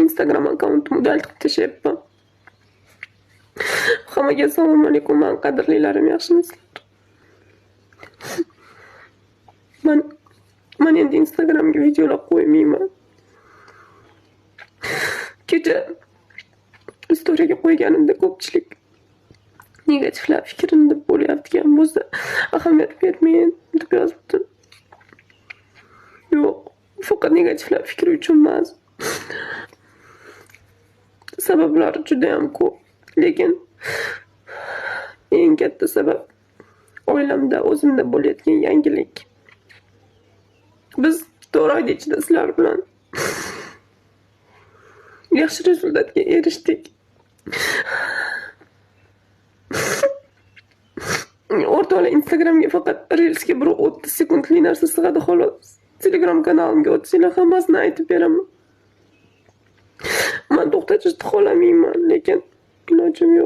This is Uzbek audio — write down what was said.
Instagram akkauntimni daltib tashlayapman. Hammaga assalomu alaykum, men qadrlilarim, yaxshimisizlar? Men endi Instagramga videolar qo'ymayman. Kecha storyga qo'yganimda ko'pchilik negativlar fikrini deb bo'lyaptigan bo'lsa, ahamiyat bermang deb yozibdi. Yo'q, faqat negativlar fikri uchun emas. Sabablar juda ham ko'p. Lekin eng katta sabab oilamda, o'zimda bo'layotgan yangilik. Biz 4 oy ichida sizlar bilan yaxshi rezultatga erishdik. O'rtoqlar, Instagramga faqat Reelsga bir 30 sekundlik narsa sig'adi xolos. Telegram kanalimga o'tsanglar hammasini aytib beraman. Men to'xtatishni xohlamayman, lekin ilojim yo'q.